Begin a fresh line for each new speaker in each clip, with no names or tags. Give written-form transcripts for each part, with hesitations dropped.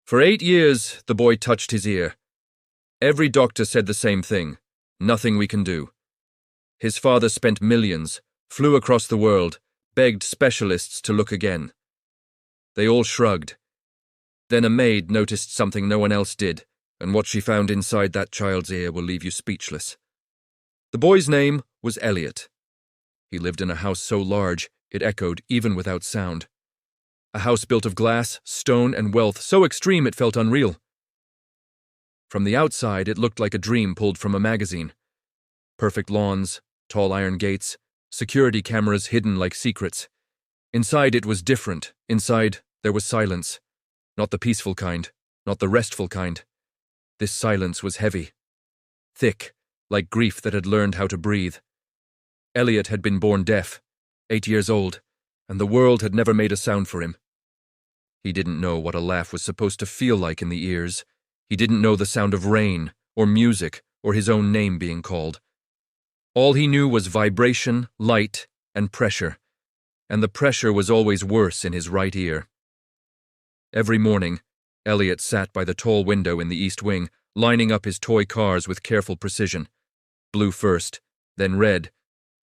For 8 years, the boy touched his ear. Every doctor said the same thing. Nothing we can do. His father spent millions, flew across the world, begged specialists to look again. They all shrugged. Then a maid noticed something no one else did, and what she found inside that child's ear will leave you speechless. The boy's name was Elliot. He lived in a house so large it echoed even without sound. A house built of glass, stone, and wealth so extreme it felt unreal. From the outside, it looked like a dream pulled from a magazine. Perfect lawns, tall iron gates, security cameras hidden like secrets. Inside it was different. Inside there was silence. Not the peaceful kind, not the restful kind. This silence was heavy, thick, like grief that had learned how to breathe. Elliot had been born deaf, 8 years old, and the world had never made a sound for him. He didn't know what a laugh was supposed to feel like in the ears. He didn't know the sound of rain, or music, or his own name being called. All he knew was vibration, light, and pressure, and the pressure was always worse in his right ear. Every morning, Elliot sat by the tall window in the east wing, lining up his toy cars with careful precision. Blue first, then red,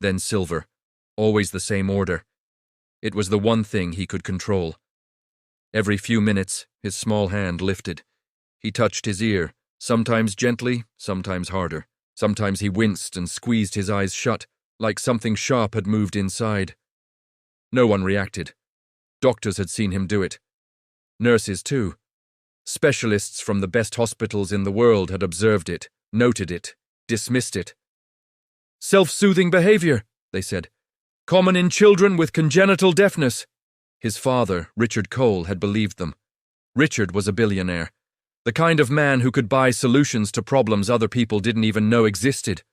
then silver, always the same order. It was the one thing he could control. Every few minutes, his small hand lifted. He touched his ear, sometimes gently, sometimes harder. Sometimes he winced and squeezed his eyes shut, like something sharp had moved inside. No one reacted. Doctors had seen him do it. Nurses, too. Specialists from the best hospitals in the world had observed it, noted it, dismissed it. Self-soothing behavior, they said. Common in children with congenital deafness. His father, Richard Cole, had believed them. Richard was a billionaire, the kind of man who could buy solutions to problems other people didn't even know existed.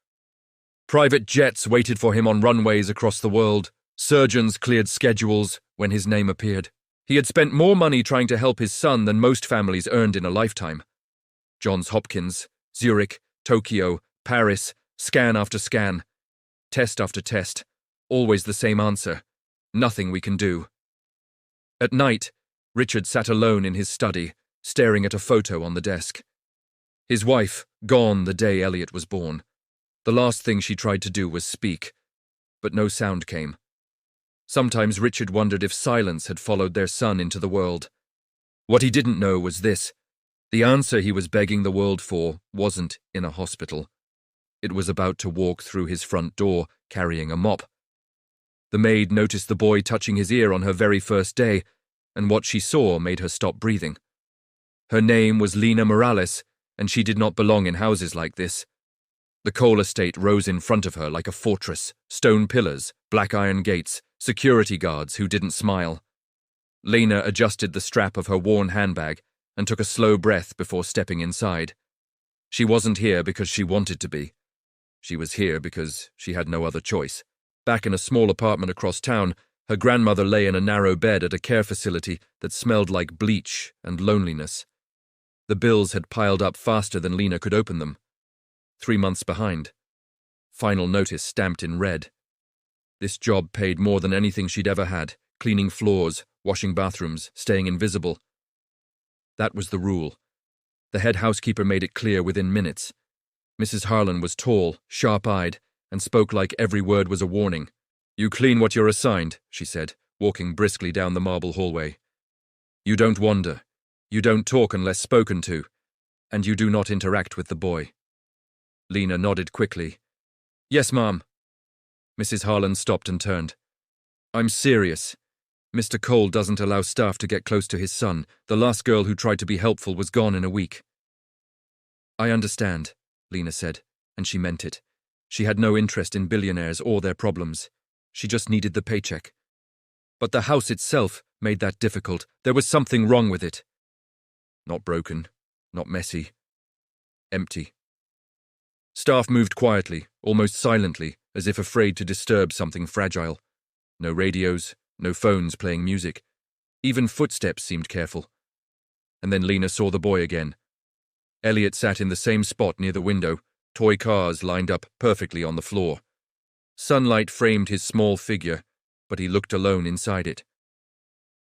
Private jets waited for him on runways across the world. Surgeons cleared schedules when his name appeared. He had spent more money trying to help his son than most families earned in a lifetime. Johns Hopkins, Zurich, Tokyo, Paris, scan after scan, test after test, always the same answer. Nothing we can do. At night, Richard sat alone in his study, staring at a photo on the desk. His wife, gone the day Elliot was born. The last thing she tried to do was speak, but no sound came. Sometimes Richard wondered if silence had followed their son into the world. What he didn't know was this: the answer he was begging the world for wasn't in a hospital. It was about to walk through his front door, carrying a mop. The maid noticed the boy touching his ear on her very first day, and what she saw made her stop breathing. Her name was Lena Morales, and she did not belong in houses like this. The Cole estate rose in front of her like a fortress, stone pillars, black iron gates, security guards who didn't smile. Lena adjusted the strap of her worn handbag and took a slow breath before stepping inside. She wasn't here because she wanted to be. She was here because she had no other choice. Back in a small apartment across town, her grandmother lay in a narrow bed at a care facility that smelled like bleach and loneliness. The bills had piled up faster than Lena could open them. 3 months behind. Final notice stamped in red. This job paid more than anything she'd ever had, cleaning floors, washing bathrooms, staying invisible. That was the rule. The head housekeeper made it clear within minutes. Mrs. Harlan was tall, sharp-eyed, and spoke like every word was a warning. "You clean what you're assigned," she said, walking briskly down the marble hallway. "You don't wander. You don't talk unless spoken to, and you do not interact with the boy." Lena nodded quickly. "Yes, Ma'am." Mrs. Harlan stopped and turned. "I'm serious. Mr. Cole doesn't allow staff to get close to his son. The last girl who tried to be helpful was gone in a week." "I understand," Lena said, and she meant it. She had no interest in billionaires or their problems. She just needed the paycheck. But the house itself made that difficult. There was something wrong with it. Not broken, not messy. Empty. Staff moved quietly, almost silently, as if afraid to disturb something fragile. No radios, no phones playing music. Even footsteps seemed careful. And then Lena saw the boy again. Elliot sat in the same spot near the window, toy cars lined up perfectly on the floor. Sunlight framed his small figure, but he looked alone inside it.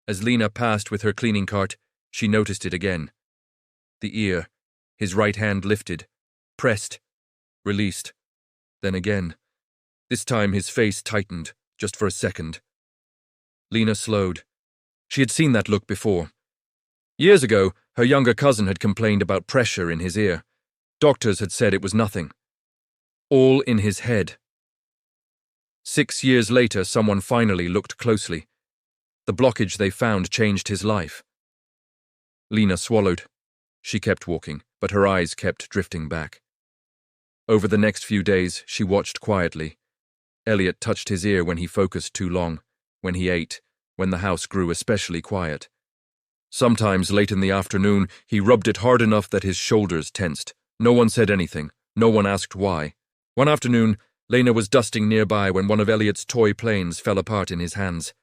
As Lena passed with her cleaning cart, she noticed it again. the ear, his right hand lifted, pressed, released, then again. This time his face tightened, just for a second. Lena slowed. She had seen that look before. Years ago, her younger cousin had complained about pressure in his ear. Doctors had said it was nothing. All in his head. 6 years later, someone finally looked closely. The blockage they found changed his life. Lena swallowed. She kept walking, but her eyes kept drifting back. Over the next few days, she watched quietly. Elliot touched his ear when he focused too long, when he ate, when the house grew especially quiet. Sometimes, late in the afternoon, he rubbed it hard enough that his shoulders tensed. No one said anything. No one asked why. One afternoon, Lena was dusting nearby when one of Elliot's toy planes fell apart in his hands.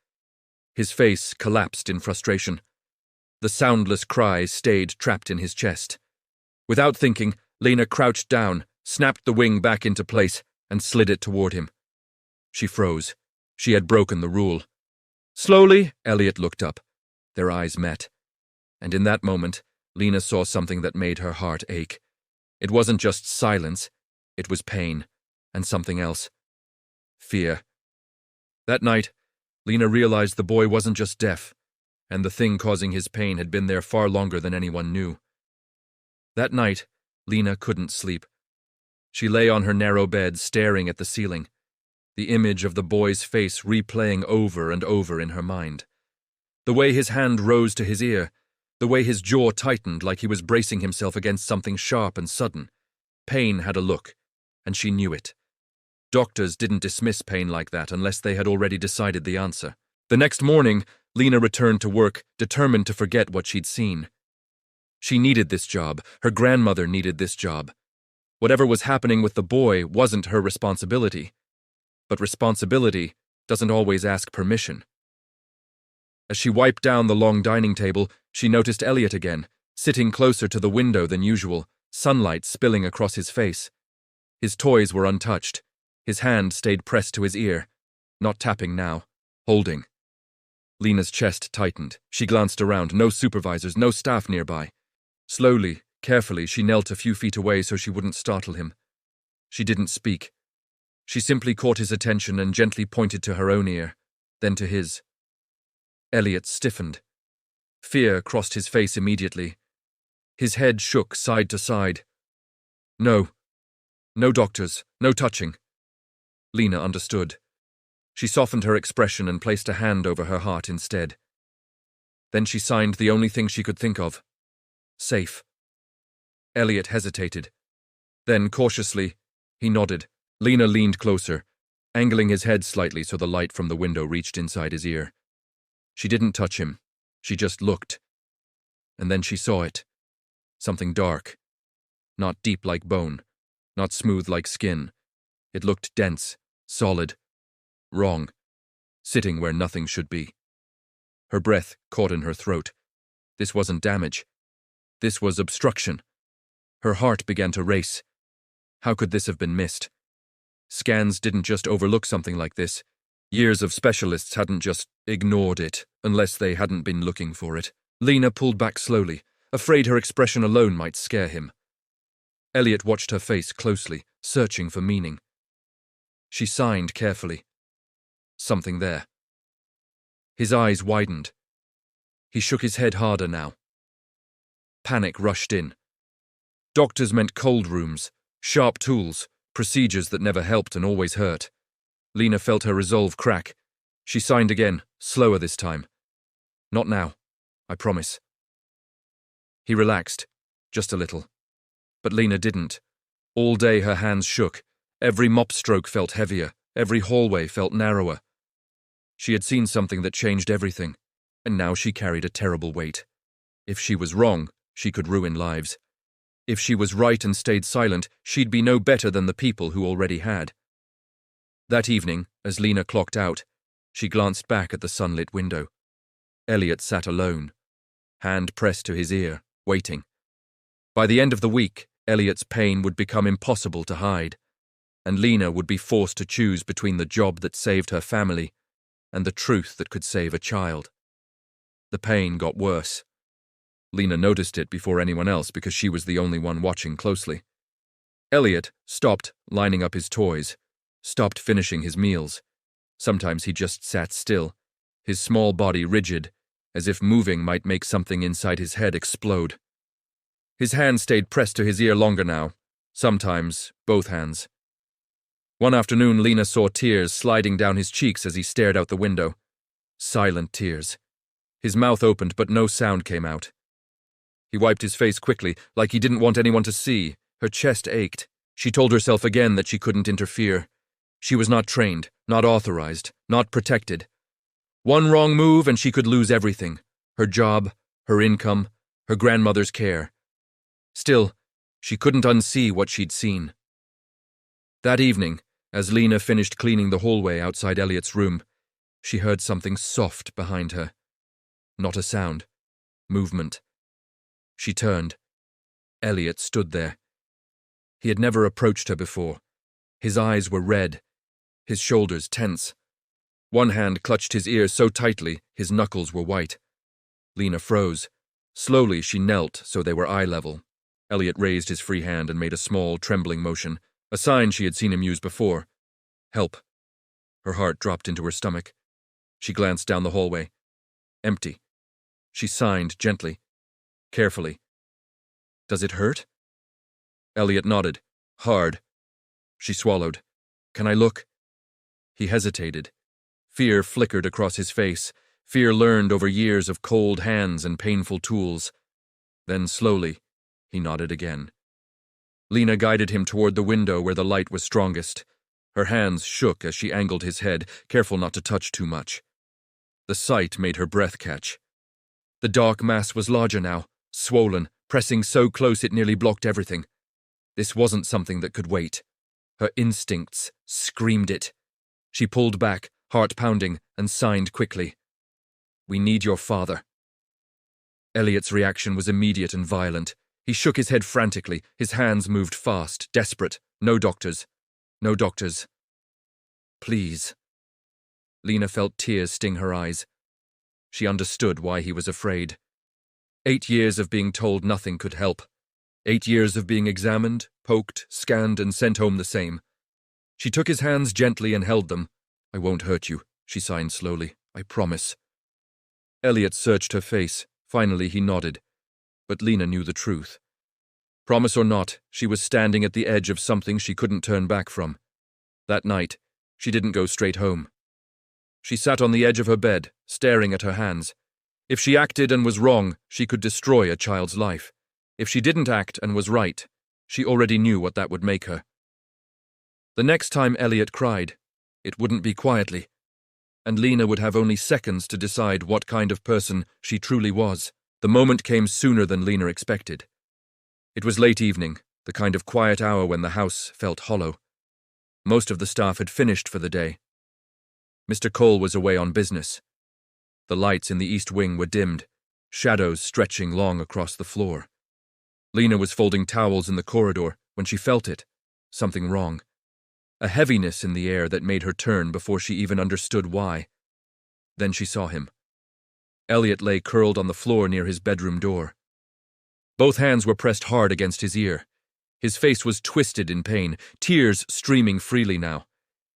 His face collapsed in frustration. The soundless cry stayed trapped in his chest. Without thinking, Lena crouched down, snapped the wing back into place, and slid it toward him. She froze. She had broken the rule. Slowly, Elliot looked up. Their eyes met. And in that moment, Lena saw something that made her heart ache. It wasn't just silence. It was pain. And something else. Fear. That night, Lena realized the boy wasn't just deaf, and the thing causing his pain had been there far longer than anyone knew. That night, Lena couldn't sleep. She lay on her narrow bed, staring at the ceiling, the image of the boy's face replaying over and over in her mind. The way his hand rose to his ear, the way his jaw tightened like he was bracing himself against something sharp and sudden. Pain had a look, and she knew it. Doctors didn't dismiss pain like that unless they had already decided the answer. The next morning, Lena returned to work, determined to forget what she'd seen. She needed this job. Her grandmother needed this job. Whatever was happening with the boy wasn't her responsibility. But responsibility doesn't always ask permission. As she wiped down the long dining table, she noticed Elliot again, sitting closer to the window than usual, sunlight spilling across his face. His toys were untouched. His hand stayed pressed to his ear, not tapping now, holding. Lena's chest tightened. She glanced around. No supervisors, no staff nearby. Slowly, carefully, she knelt a few feet away so she wouldn't startle him. She didn't speak. She simply caught his attention and gently pointed to her own ear, then to his. Elliot stiffened. Fear crossed his face immediately. His head shook side to side. No. No doctors. No touching. Lena understood. She softened her expression and placed a hand over her heart instead. Then she signed the only thing she could think of. Safe. Elliot hesitated. Then, cautiously, he nodded. Lena leaned closer, angling his head slightly so the light from the window reached inside his ear. She didn't touch him. She just looked. And then she saw it. Something dark. Not deep like bone. Not smooth like skin. It looked dense, solid, wrong, sitting where nothing should be. Her breath caught in her throat. This wasn't damage. This was obstruction. Her heart began to race. How could this have been missed? Scans didn't just overlook something like this. Years of specialists hadn't just ignored it, unless they hadn't been looking for it. Lena pulled back slowly, afraid her expression alone might scare him. Elliot watched her face closely, searching for meaning. She signed carefully. Something there. His eyes widened. He shook his head harder now. Panic rushed in. Doctors meant cold rooms, sharp tools, procedures that never helped and always hurt. Lena felt her resolve crack. She signed again, slower this time. Not now, I promise. He relaxed, just a little. But Lena didn't. All day her hands shook. Every mop stroke felt heavier. Every hallway felt narrower. She had seen something that changed everything, and now she carried a terrible weight. If she was wrong, she could ruin lives. If she was right and stayed silent, she'd be no better than the people who already had. That evening, as Lena clocked out, she glanced back at the sunlit window. Elliot sat alone, hand pressed to his ear, waiting. By the end of the week, Elliot's pain would become impossible to hide, and Lena would be forced to choose between the job that saved her family and the truth that could save a child. The pain got worse. Lena noticed it before anyone else because she was the only one watching closely. Elliot stopped lining up his toys, stopped finishing his meals. Sometimes he just sat still, his small body rigid, as if moving might make something inside his head explode. His hand stayed pressed to his ear longer now, sometimes both hands. One afternoon, Lena saw tears sliding down his cheeks as he stared out the window. Silent tears. His mouth opened, but no sound came out. He wiped his face quickly, like he didn't want anyone to see. Her chest ached. She told herself again that she couldn't interfere. She was not trained, not authorized, not protected. One wrong move and she could lose everything. Her job, her income, her grandmother's care. Still, she couldn't unsee what she'd seen. That evening, as Lena finished cleaning the hallway outside Elliot's room, she heard something soft behind her. Not a sound. Movement. She turned. Elliot stood there. He had never approached her before. His eyes were red, his shoulders tense. One hand clutched his ear so tightly his knuckles were white. Lena froze. Slowly she knelt so they were eye level. Elliot raised his free hand and made a small, trembling motion, a sign she had seen him use before. Help. Her heart dropped into her stomach. She glanced down the hallway. Empty. She signed gently, carefully. Does it hurt? Elliot nodded. Hard. She swallowed. Can I look? He hesitated. Fear flickered across his face, fear learned over years of cold hands and painful tools. Then slowly, he nodded again. Lena guided him toward the window where the light was strongest. Her hands shook as she angled his head, careful not to touch too much. The sight made her breath catch. The dark mass was larger now, swollen, pressing so close it nearly blocked everything. This wasn't something that could wait. Her instincts screamed it. She pulled back, heart pounding, and signed quickly. We need your father. Elliot's reaction was immediate and violent. He shook his head frantically, his hands moved fast, desperate. No doctors. No doctors. Please. Lena felt tears sting her eyes. She understood why he was afraid. 8 years of being told nothing could help. 8 years of being examined, poked, scanned, and sent home the same. She took his hands gently and held them. I won't hurt you, she signed slowly. I promise. Elliot searched her face. Finally he nodded. But Lena knew the truth. Promise or not, she was standing at the edge of something she couldn't turn back from. That night, she didn't go straight home. She sat on the edge of her bed, staring at her hands. If she acted and was wrong, she could destroy a child's life. If she didn't act and was right, she already knew what that would make her. The next time Elliot cried, it wouldn't be quietly, and Lena would have only seconds to decide what kind of person she truly was. The moment came sooner than Lena expected. It was late evening, the kind of quiet hour when the house felt hollow. Most of the staff had finished for the day. Mr. Cole was away on business. The lights in the east wing were dimmed, shadows stretching long across the floor. Lena was folding towels in the corridor when she felt it. Something wrong. A heaviness in the air that made her turn before she even understood why. Then she saw him. Elliot lay curled on the floor near his bedroom door. Both hands were pressed hard against his ear. His face was twisted in pain, tears streaming freely now.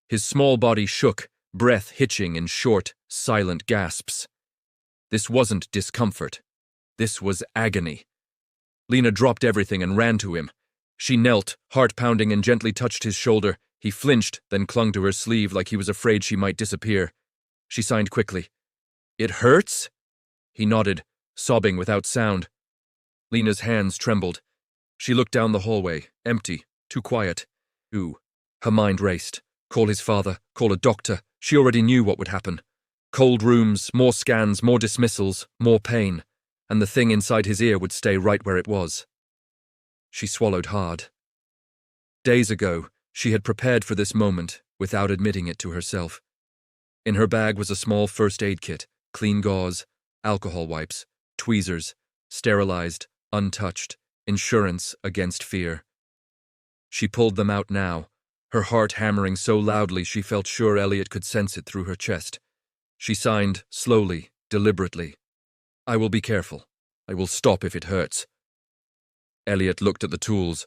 His small body shook, breath hitching in short, silent gasps. This wasn't discomfort. This was agony. Lena dropped everything and ran to him. She knelt, heart pounding, and gently touched his shoulder. He flinched, then clung to her sleeve like he was afraid she might disappear. She signed quickly. It hurts? He nodded, sobbing without sound. Lena's hands trembled. She looked down the hallway, empty, too quiet. Ooh. Her mind raced. Call his father, call a doctor. She already knew what would happen. Cold rooms, more scans, more dismissals, more pain. And the thing inside his ear would stay right where it was. She swallowed hard. Days ago, she had prepared for this moment without admitting it to herself. In her bag was a small first aid kit, clean gauze, alcohol wipes, tweezers, sterilized, untouched, insurance against fear. She pulled them out now, her heart hammering so loudly she felt sure Elliot could sense it through her chest. She signed, slowly, deliberately. I will be careful. I will stop if it hurts. Elliot looked at the tools.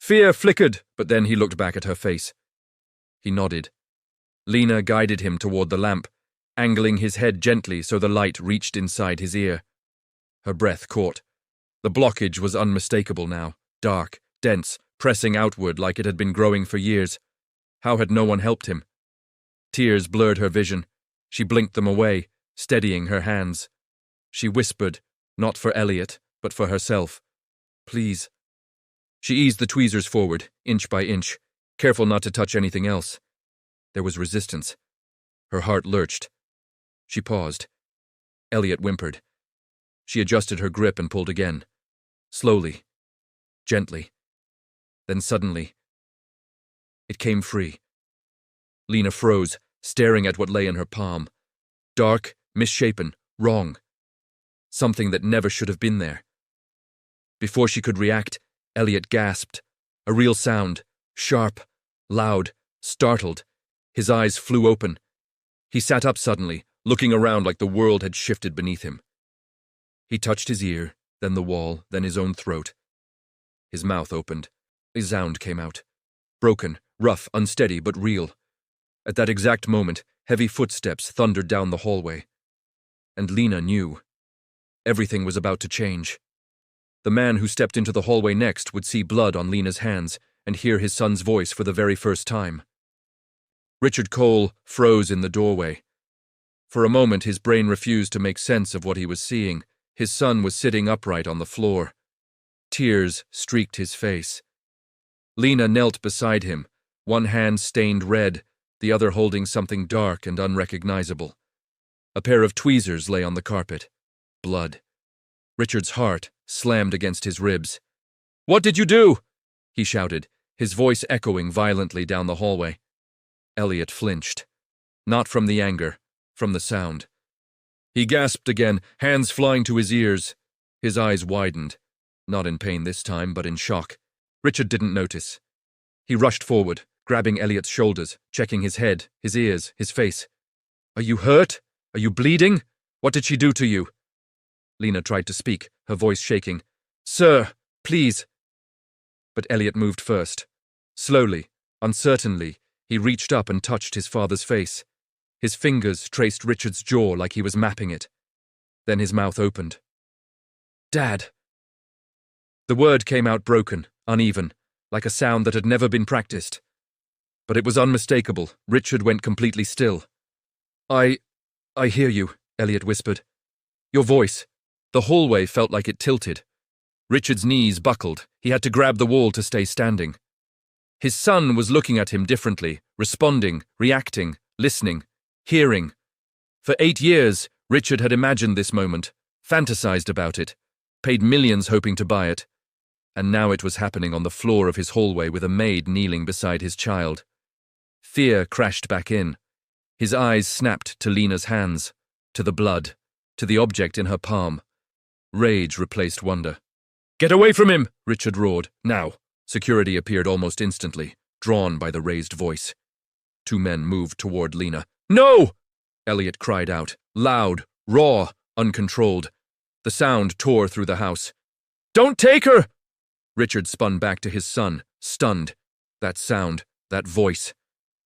Fear flickered, but then he looked back at her face. He nodded. Lena guided him toward the lamp, angling his head gently so the light reached inside his ear. Her breath caught. The blockage was unmistakable now, dark, dense, pressing outward like it had been growing for years. How had no one helped him? Tears blurred her vision. She blinked them away, steadying her hands. She whispered, not for Elliot, but for herself. Please. She eased the tweezers forward, inch by inch, careful not to touch anything else. There was resistance. Her heart lurched. She paused. Elliot whimpered. She adjusted her grip and pulled again. Slowly. Gently. Then suddenly, it came free. Lena froze, staring at what lay in her palm. Dark, misshapen, wrong. Something that never should have been there. Before she could react, Elliot gasped. A real sound, sharp, loud, startled. His eyes flew open. He sat up suddenly, looking around like the world had shifted beneath him. He touched his ear, then the wall, then his own throat. His mouth opened. A sound came out. Broken, rough, unsteady, but real. At that exact moment, heavy footsteps thundered down the hallway. And Lena knew. Everything was about to change. The man who stepped into the hallway next would see blood on Lena's hands and hear his son's voice for the very first time. Richard Cole froze in the doorway. For a moment, his brain refused to make sense of what he was seeing. His son was sitting upright on the floor. Tears streaked his face. Lena knelt beside him, one hand stained red, the other holding something dark and unrecognizable. A pair of tweezers lay on the carpet. Blood. Richard's heart slammed against his ribs. "What did you do?" he shouted, his voice echoing violently down the hallway. Elliot flinched. Not from the anger, from the sound. He gasped again, hands flying to his ears. His eyes widened. Not in pain this time, but in shock. Richard didn't notice. He rushed forward, grabbing Elliot's shoulders, checking his head, his ears, his face. "Are you hurt? Are you bleeding? What did she do to you?" Lena tried to speak, her voice shaking. "Sir, please." But Elliot moved first. Slowly, uncertainly, he reached up and touched his father's face. His fingers traced Richard's jaw like he was mapping it. Then his mouth opened. "Dad." The word came out broken, uneven, like a sound that had never been practiced. But it was unmistakable. Richard went completely still. I hear you," Elliot whispered. "Your voice." The hallway felt like it tilted. Richard's knees buckled. He had to grab the wall to stay standing. His son was looking at him differently, responding, reacting, listening, hearing. For 8 years, Richard had imagined this moment, fantasized about it, paid millions hoping to buy it. And now it was happening on the floor of his hallway with a maid kneeling beside his child. Fear crashed back in. His eyes snapped to Lena's hands, to the blood, to the object in her palm. Rage replaced wonder. "Get away from him!" Richard roared. Now. Security appeared almost instantly, drawn by the raised voice. 2 men moved toward Lena. "No!" Elliot cried out, loud, raw, uncontrolled. The sound tore through the house. "Don't take her!" Richard spun back to his son, stunned. That sound, that voice.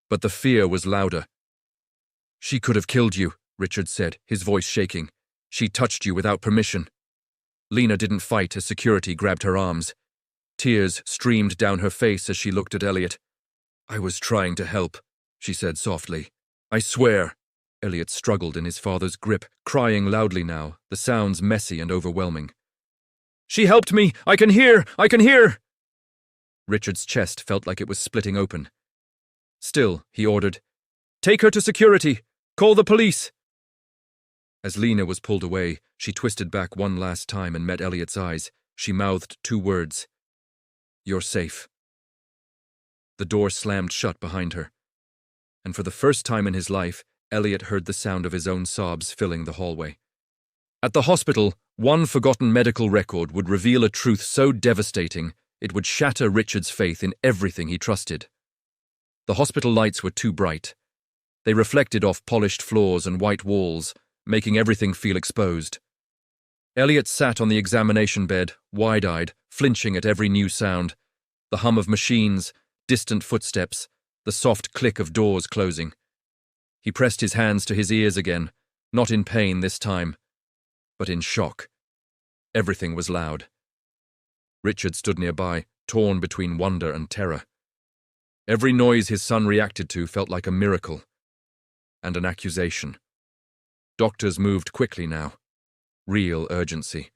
But the fear was louder. "She could have killed you," Richard said, his voice shaking. "She touched you without permission." Lena didn't fight as security grabbed her arms. Tears streamed down her face as she looked at Elliot. "I was trying to help," she said softly. "I swear." Elliot struggled in his father's grip, crying loudly now, the sounds messy and overwhelming. "She helped me! I can hear! I can hear!" Richard's chest felt like it was splitting open. Still, he ordered, "Take her to security! Call the police!" As Lena was pulled away, she twisted back one last time and met Elliot's eyes. She mouthed 2 words. "You're safe." The door slammed shut behind her. And for the first time in his life, Elliot heard the sound of his own sobs filling the hallway. At the hospital, one forgotten medical record would reveal a truth so devastating it would shatter Richard's faith in everything he trusted. The hospital lights were too bright. They reflected off polished floors and white walls, making everything feel exposed. Elliot sat on the examination bed, wide-eyed, flinching at every new sound. The hum of machines, distant footsteps, the soft click of doors closing. He pressed his hands to his ears again, not in pain this time, but in shock. Everything was loud. Richard stood nearby, torn between wonder and terror. Every noise his son reacted to felt like a miracle and an accusation. Doctors moved quickly now. Real urgency.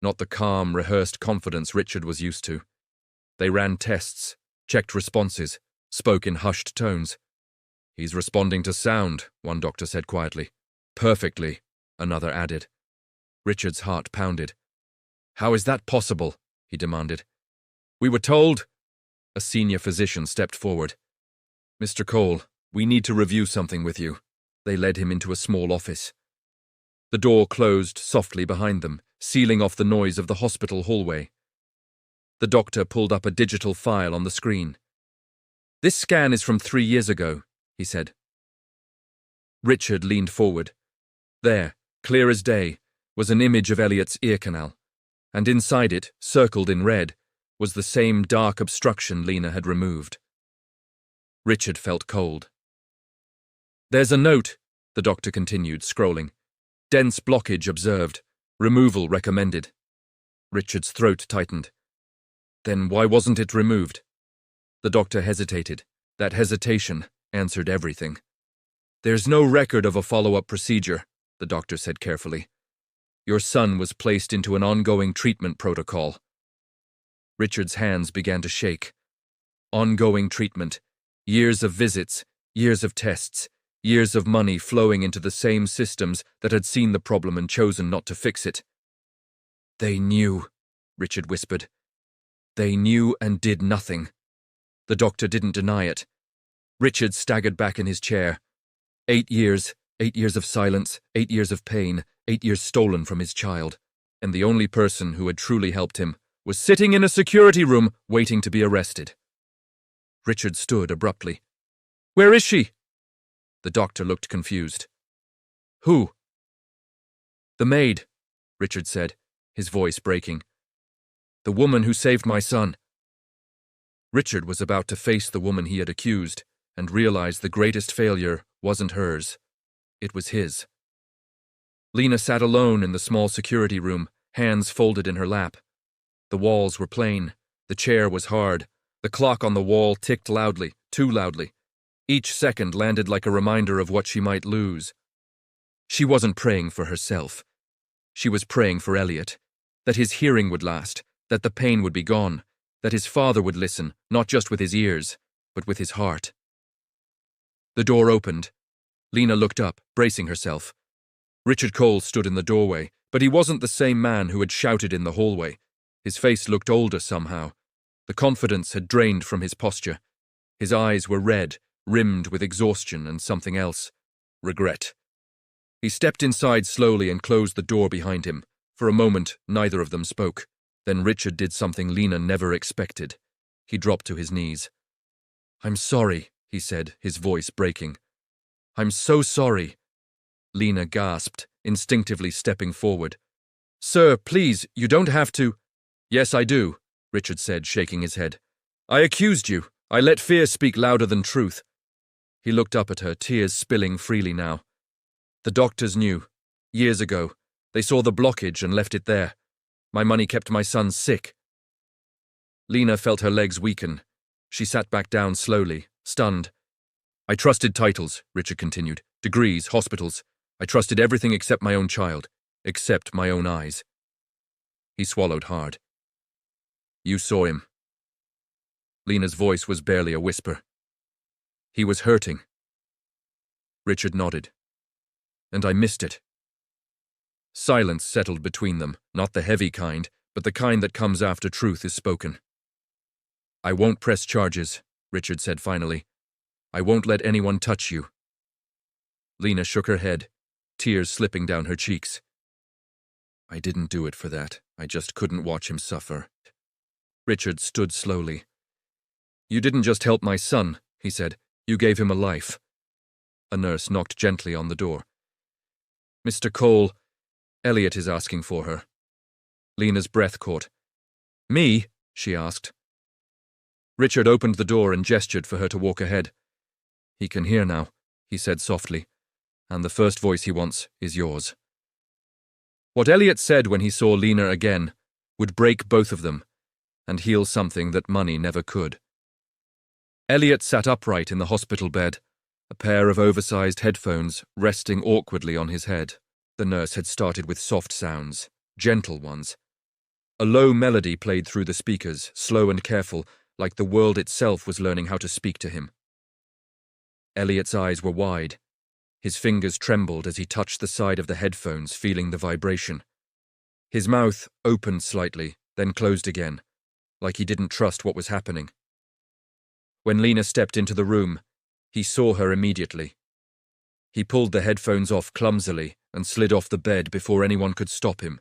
Not the calm, rehearsed confidence Richard was used to. They ran tests, checked responses, spoke in hushed tones. "He's responding to sound," one doctor said quietly. "Perfectly," another added. Richard's heart pounded. "How is that possible?" he demanded. "We were told—" A senior physician stepped forward. "Mr. Cole, we need to review something with you." They led him into a small office. The door closed softly behind them, sealing off the noise of the hospital hallway. The doctor pulled up a digital file on the screen. "This scan is from 3 years ago," he said. Richard leaned forward. There, clear as day, was an image of Elliot's ear canal, and inside it, circled in red, was the same dark obstruction Lena had removed. Richard felt cold. "There's a note," the doctor continued, scrolling. "Dense blockage observed. Removal recommended." Richard's throat tightened. Then why wasn't it removed? The doctor hesitated. That hesitation answered everything. "There's no record of a follow-up procedure," the doctor said carefully. "Your son was placed into an ongoing treatment protocol." Richard's hands began to shake. Ongoing treatment. Years of visits, years of tests, years of money flowing into the same systems that had seen the problem and chosen not to fix it. "They knew," Richard whispered. "They knew and did nothing." The doctor didn't deny it. Richard staggered back in his chair. 8 years, 8 years of silence, 8 years of pain, 8 years stolen from his child. And the only person who had truly helped him was sitting in a security room waiting to be arrested. Richard stood abruptly. "Where is she?" The doctor looked confused. "Who?" "The maid," Richard said, his voice breaking. "The woman who saved my son." Richard was about to face the woman he had accused and realize the greatest failure wasn't hers. It was his. Lena sat alone in the small security room, hands folded in her lap. The walls were plain. The chair was hard. The clock on the wall ticked loudly, too loudly. Each second landed like a reminder of what she might lose. She wasn't praying for herself. She was praying for Elliot, that his hearing would last, that the pain would be gone, that his father would listen, not just with his ears, but with his heart. The door opened. Lena looked up, bracing herself. Richard Cole stood in the doorway, but he wasn't the same man who had shouted in the hallway. His face looked older somehow. The confidence had drained from his posture. His eyes were red, rimmed with exhaustion and something else. Regret. He stepped inside slowly and closed the door behind him. For a moment, neither of them spoke. Then Richard did something Lena never expected. He dropped to his knees. "I'm sorry," he said, his voice breaking. "I'm so sorry." Lena gasped, instinctively stepping forward. "Sir, please, you don't have to—" "Yes, I do," Richard said, shaking his head. "I accused you. I let fear speak louder than truth." He looked up at her, tears spilling freely now. "The doctors knew. Years ago. They saw the blockage and left it there. My money kept my son sick." Lena felt her legs weaken. She sat back down slowly, stunned. "I trusted titles," Richard continued. "Degrees, hospitals. I trusted everything except my own child. Except my own eyes." He swallowed hard. "You saw him." Lena's voice was barely a whisper. "He was hurting." Richard nodded. "And I missed it." Silence settled between them, not the heavy kind, but the kind that comes after truth is spoken. "I won't press charges," Richard said finally. "I won't let anyone touch you." Lena shook her head, tears slipping down her cheeks. "I didn't do it for that. I just couldn't watch him suffer." Richard stood slowly. "You didn't just help my son," he said. "You gave him a life." A nurse knocked gently on the door. "Mr. Cole, Elliot is asking for her. Lena's breath caught. Me? She asked. Richard opened the door and gestured for her to walk ahead. He can hear now, he said softly, and the first voice he wants is yours. What Elliot said when he saw Lena again would break both of them and heal something that money never could. Elliot sat upright in the hospital bed, a pair of oversized headphones resting awkwardly on his head. The nurse had started with soft sounds, gentle ones. A low melody played through the speakers, slow and careful, like the world itself was learning how to speak to him. Elliot's eyes were wide. His fingers trembled as he touched the side of the headphones, feeling the vibration. His mouth opened slightly, then closed again, like he didn't trust what was happening. When Lena stepped into the room, he saw her immediately. He pulled the headphones off clumsily and slid off the bed before anyone could stop him.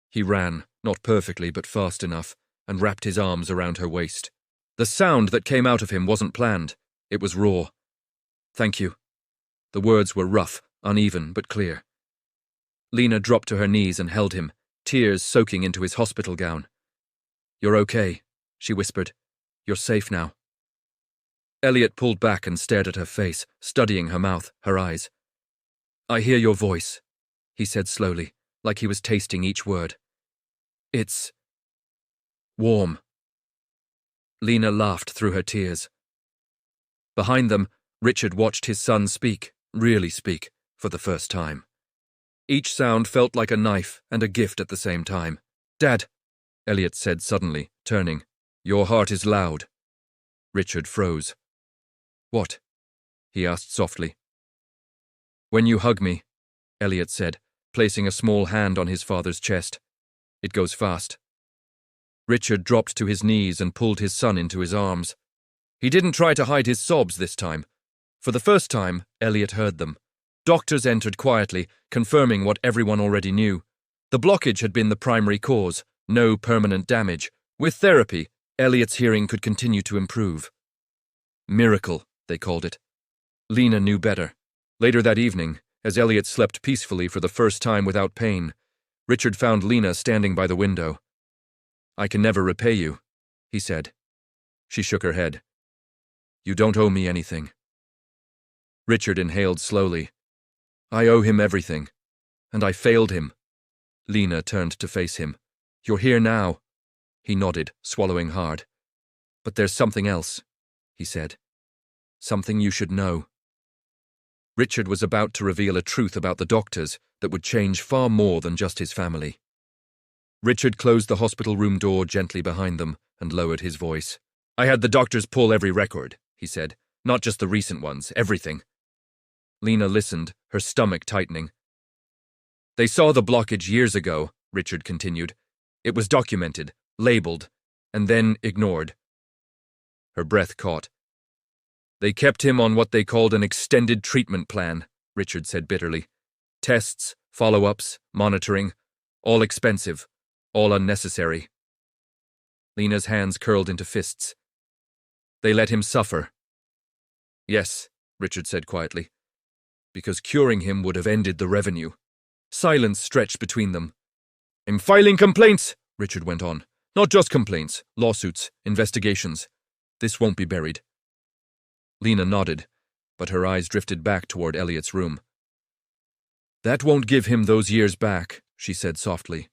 He ran, not perfectly but fast enough, and wrapped his arms around her waist. The sound that came out of him wasn't planned. It was raw. Thank you. The words were rough, uneven, but clear. Lena dropped to her knees and held him, tears soaking into his hospital gown. You're okay, she whispered. You're safe now. Elliot pulled back and stared at her face, studying her mouth, her eyes. I hear your voice, he said slowly, like he was tasting each word. It's warm. Lena laughed through her tears. Behind them, Richard watched his son speak, really speak, for the first time. Each sound felt like a knife and a gift at the same time. Dad, Elliot said suddenly, turning. Your heart is loud. Richard froze. What? He asked softly. When you hug me, Elliot said, placing a small hand on his father's chest. It goes fast. Richard dropped to his knees and pulled his son into his arms. He didn't try to hide his sobs this time. For the first time, Elliot heard them. Doctors entered quietly, confirming what everyone already knew. The blockage had been the primary cause, no permanent damage. With therapy, Elliot's hearing could continue to improve. Miracle, they called it. Lena knew better. Later that evening, as Elliot slept peacefully for the first time without pain, Richard found Lena standing by the window. I can never repay you, he said. She shook her head. You don't owe me anything. Richard inhaled slowly. I owe him everything, and I failed him. Lena turned to face him. You're here now. He nodded, swallowing hard. But there's something else, he said. Something you should know. Richard was about to reveal a truth about the doctors that would change far more than just his family. Richard closed the hospital room door gently behind them and lowered his voice. I had the doctors pull every record, he said. Not just the recent ones, everything. Lena listened, her stomach tightening. They saw the blockage years ago, Richard continued. It was documented, labeled, and then ignored. Her breath caught. They kept him on what they called an extended treatment plan, Richard said bitterly. Tests, follow-ups, monitoring, all expensive, all unnecessary. Lena's hands curled into fists. They let him suffer. Yes, Richard said quietly, because curing him would have ended the revenue. Silence stretched between them. I'm filing complaints, Richard went on. Not just complaints, lawsuits, investigations. This won't be buried. Lena nodded, but her eyes drifted back toward Elliot's room. That won't give him those years back, she said softly.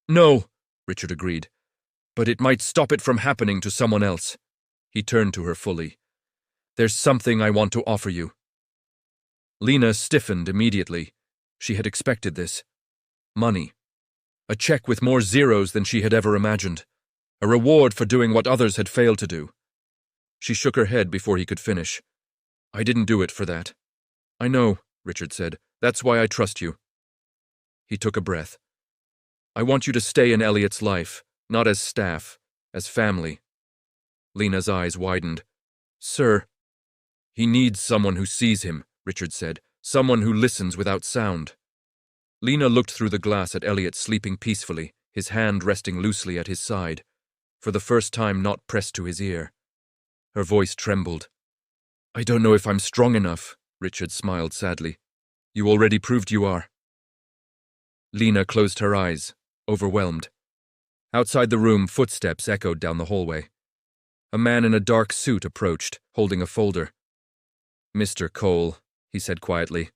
No, Richard agreed, but it might stop it from happening to someone else. He turned to her fully. There's something I want to offer you. Lena stiffened immediately. She had expected this. Money. A check with more zeros than she had ever imagined. A reward for doing what others had failed to do. She shook her head before he could finish. I didn't do it for that. I know, Richard said. That's why I trust you. He took a breath. I want you to stay in Elliot's life, not as staff, as family. Lena's eyes widened. Sir. He needs someone who sees him, Richard said. Someone who listens without sound. Lena looked through the glass at Elliot sleeping peacefully, his hand resting loosely at his side, for the first time not pressed to his ear. Her voice trembled. I don't know if I'm strong enough, Richard smiled sadly. You already proved you are. Lena closed her eyes, overwhelmed. Outside the room, footsteps echoed down the hallway. A man in a dark suit approached, holding a folder. "Mr. Cole," he said quietly,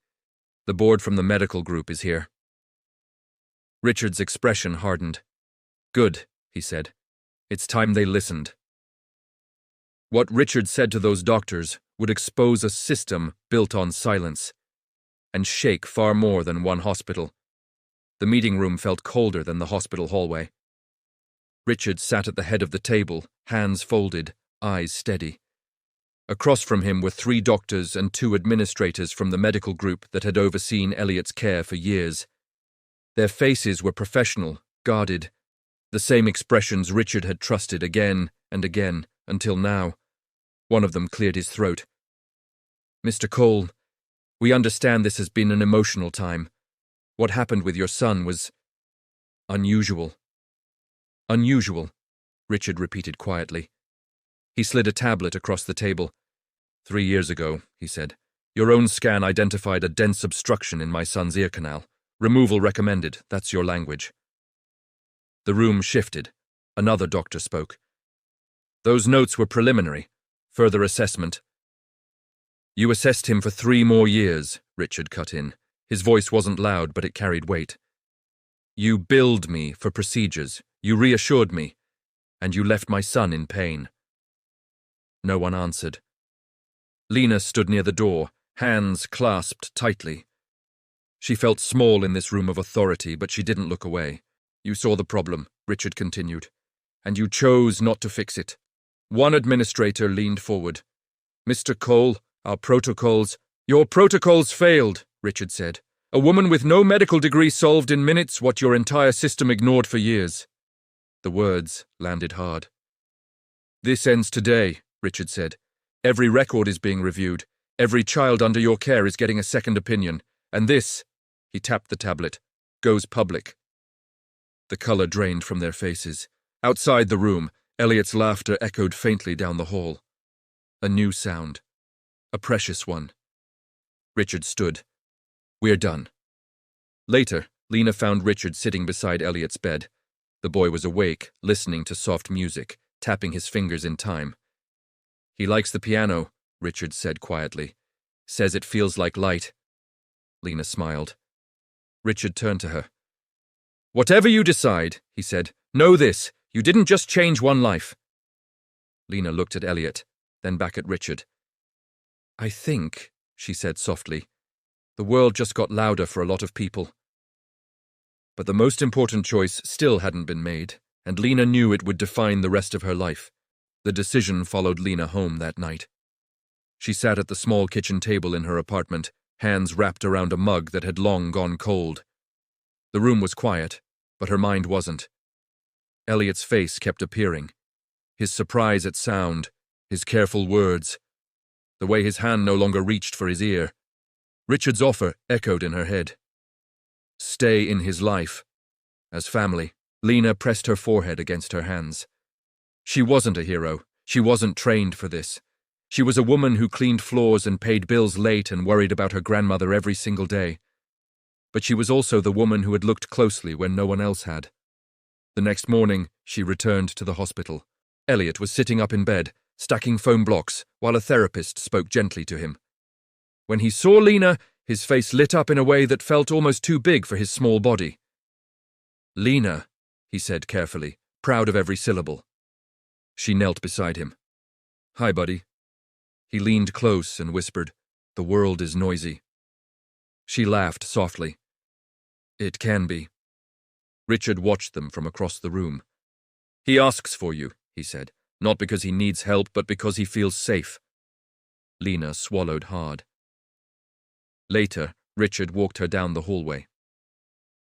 "the board from the medical group is here." Richard's expression hardened. "Good," he said. "It's time they listened." What Richard said to those doctors would expose a system built on silence, and shake far more than one hospital. The meeting room felt colder than the hospital hallway. Richard sat at the head of the table, hands folded, eyes steady. Across from him were 3 doctors and 2 administrators from the medical group that had overseen Elliot's care for years. Their faces were professional, guarded, the same expressions Richard had trusted again and again, until now. One of them cleared his throat. "Mr. Cole, we understand this has been an emotional time. What happened with your son was unusual." "Unusual," Richard repeated quietly. He slid a tablet across the table. 3 years ago, he said, your own scan identified a dense obstruction in my son's ear canal. Removal recommended, that's your language. The room shifted. Another doctor spoke. "Those notes were preliminary. Further assessment." "You assessed him for 3 more years, Richard cut in. His voice wasn't loud, but it carried weight. "You billed me for procedures. You reassured me. And you left my son in pain." No one answered. Lena stood near the door, hands clasped tightly. She felt small in this room of authority, but she didn't look away. "You saw the problem," Richard continued, "and you chose not to fix it." One administrator leaned forward. "Mr. Cole, our protocols—" "Your protocols failed," Richard said. "A woman with no medical degree solved in minutes what your entire system ignored for years." The words landed hard. "This ends today," Richard said. "Every record is being reviewed. Every child under your care is getting a second opinion. And this," he tapped the tablet, "goes public." The color drained from their faces. Outside the room, Elliot's laughter echoed faintly down the hall. A new sound. A precious one. Richard stood. "We're done." Later, Lena found Richard sitting beside Elliot's bed. The boy was awake, listening to soft music, tapping his fingers in time. "He likes the piano," Richard said quietly. "Says it feels like light." Lena smiled. Richard turned to her. "Whatever you decide," he said, "know this, you didn't just change one life." Lena looked at Elliot, then back at Richard. "I think," she said softly, "the world just got louder for a lot of people." But the most important choice still hadn't been made, and Lena knew it would define the rest of her life. The decision followed Lena home that night. She sat at the small kitchen table in her apartment, hands wrapped around a mug that had long gone cold. The room was quiet, but her mind wasn't. Elliot's face kept appearing. His surprise at sound, his careful words, the way his hand no longer reached for his ear. Richard's offer echoed in her head. Stay in his life. As family, Lena pressed her forehead against her hands. She wasn't a hero. She wasn't trained for this. She was a woman who cleaned floors and paid bills late and worried about her grandmother every single day. But she was also the woman who had looked closely when no one else had. The next morning, she returned to the hospital. Elliot was sitting up in bed, stacking foam blocks, while a therapist spoke gently to him. When he saw Lena, his face lit up in a way that felt almost too big for his small body. "Lena," he said carefully, proud of every syllable. She knelt beside him. "Hi, buddy." He leaned close and whispered, "The world is noisy." She laughed softly. "It can be." Richard watched them from across the room. "He asks for you," he said, "not because he needs help, but because he feels safe." Lena swallowed hard. Later, Richard walked her down the hallway.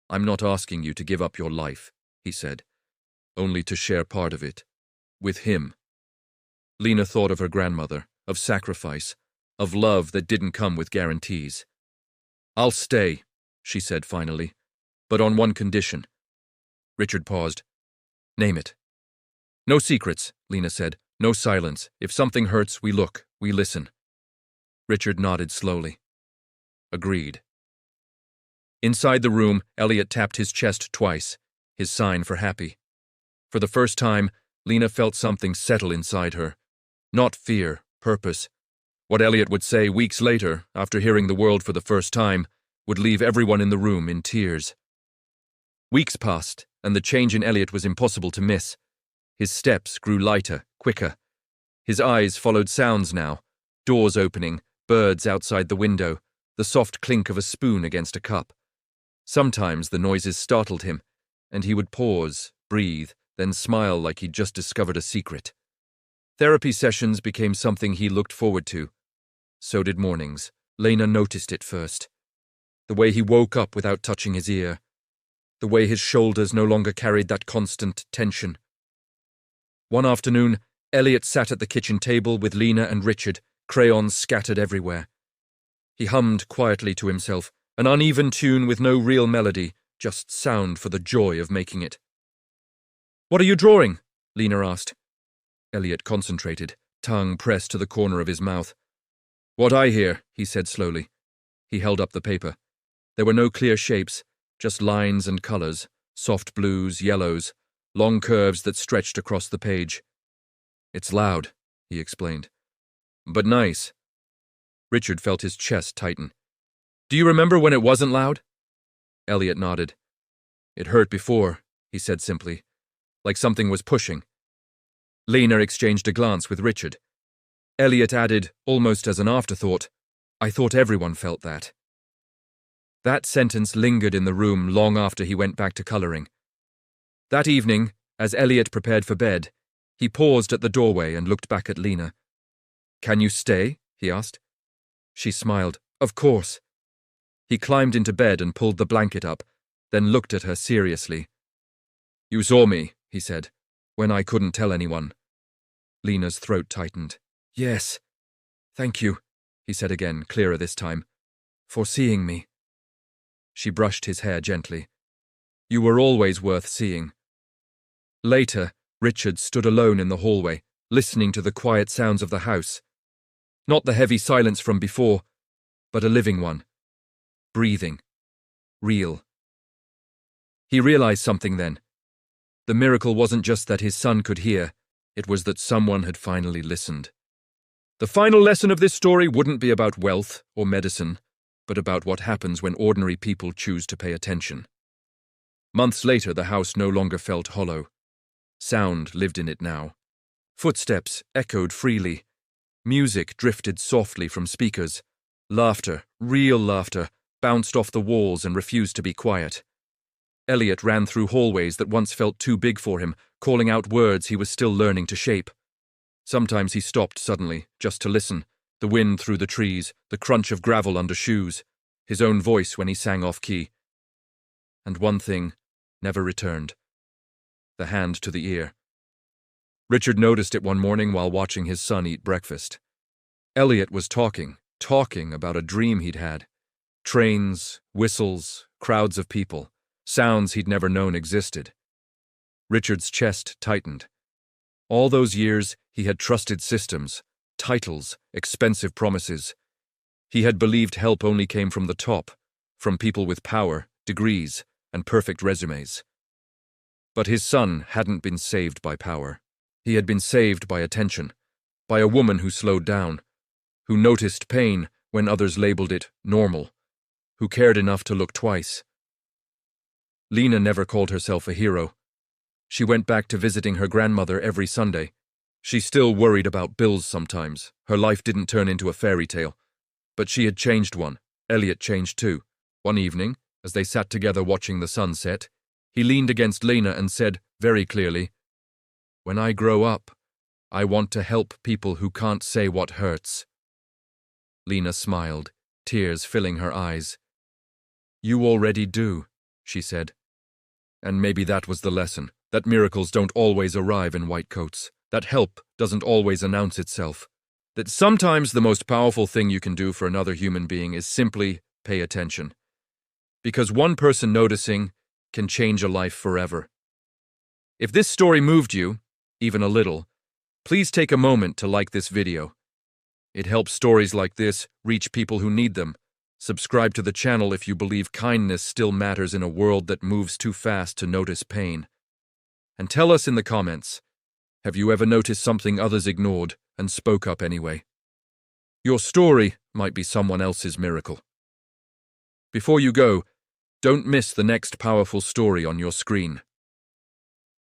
"I'm not asking you to give up your life," he said, "only to share part of it. With him." Lena thought of her grandmother, of sacrifice, of love that didn't come with guarantees. "I'll stay," she said finally, "but on one condition." Richard paused. "Name it." "No secrets," Lena said. "No silence. If something hurts, we look, we listen." Richard nodded slowly. "Agreed." Inside the room, Elliot tapped his chest twice, his sign for happy. For the first time, Lena felt something settle inside her. Not fear, purpose. What Elliot would say weeks later, after hearing the world for the first time, would leave everyone in the room in tears. Weeks passed, and the change in Elliot was impossible to miss. His steps grew lighter, quicker. His eyes followed sounds now, doors opening, birds outside the window, the soft clink of a spoon against a cup. Sometimes the noises startled him, and he would pause, breathe, then smile like he'd just discovered a secret. Therapy sessions became something he looked forward to. So did mornings. Lena noticed it first. The way he woke up without touching his ear. The way his shoulders no longer carried that constant tension. One afternoon, Elliot sat at the kitchen table with Lena and Richard, crayons scattered everywhere. He hummed quietly to himself, an uneven tune with no real melody, just sound for the joy of making it. "What are you drawing?" Lena asked. Elliot concentrated, tongue pressed to the corner of his mouth. "What I hear," he said slowly. He held up the paper. There were no clear shapes, just lines and colors, soft blues, yellows, long curves that stretched across the page. "It's loud," he explained. "But nice." Richard felt his chest tighten. "Do you remember when it wasn't loud?" Elliot nodded. "It hurt before," he said simply, like something was pushing. Lena exchanged a glance with Richard. Elliot added, almost as an afterthought, "I thought everyone felt that." That sentence lingered in the room long after he went back to coloring. That evening, as Elliot prepared for bed, he paused at the doorway and looked back at Lena. "Can you stay?" he asked. She smiled. "Of course." He climbed into bed and pulled the blanket up, then looked at her seriously. "You saw me," he said, "when I couldn't tell anyone." Lena's throat tightened. "Yes. Thank you," he said again, clearer this time, "for seeing me." She brushed his hair gently. "You were always worth seeing." Later, Richard stood alone in the hallway, listening to the quiet sounds of the house. Not the heavy silence from before, but a living one. Breathing. Real. He realized something then. The miracle wasn't just that his son could hear, it was that someone had finally listened. The final lesson of this story wouldn't be about wealth or medicine, but about what happens when ordinary people choose to pay attention. Months later, the house no longer felt hollow. Sound lived in it now. Footsteps echoed freely. Music drifted softly from speakers. Laughter, real laughter, bounced off the walls and refused to be quiet. Elliot ran through hallways that once felt too big for him, calling out words he was still learning to shape. Sometimes he stopped suddenly, just to listen, the wind through the trees, the crunch of gravel under shoes, his own voice when he sang off-key. And one thing never returned. The hand to the ear. Richard noticed it one morning while watching his son eat breakfast. Elliot was talking about a dream he'd had. Trains, whistles, crowds of people, sounds he'd never known existed. Richard's chest tightened. All those years, he had trusted systems, titles, expensive promises. He had believed help only came from the top, from people with power, degrees, and perfect resumes. But his son hadn't been saved by power. He had been saved by attention, by a woman who slowed down, who noticed pain when others labeled it normal, who cared enough to look twice. Lena never called herself a hero. She went back to visiting her grandmother every Sunday. She still worried about bills sometimes. Her life didn't turn into a fairy tale. But she had changed one. Elliot changed too. One evening, as they sat together watching the sun set, he leaned against Lena and said, very clearly, "When I grow up, I want to help people who can't say what hurts." Lena smiled, tears filling her eyes. "You already do," she said. And maybe that was the lesson, that miracles don't always arrive in white coats, that help doesn't always announce itself, that sometimes the most powerful thing you can do for another human being is simply pay attention. Because one person noticing can change a life forever. If this story moved you, even a little, please take a moment to like this video. It helps stories like this reach people who need them, Subscribe to the channel if you believe kindness still matters in a world that moves too fast to notice pain. And tell us in the comments, have you ever noticed something others ignored and spoke up anyway? Your story might be someone else's miracle. Before you go, don't miss the next powerful story on your screen.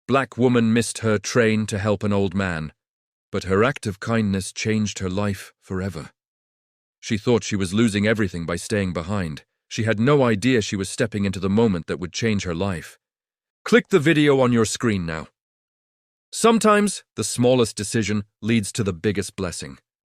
Black woman missed her train to help an old man, but her act of kindness changed her life forever. She thought she was losing everything by staying behind. She had no idea she was stepping into the moment that would change her life. Click the video on your screen now. Sometimes the smallest decision leads to the biggest blessing.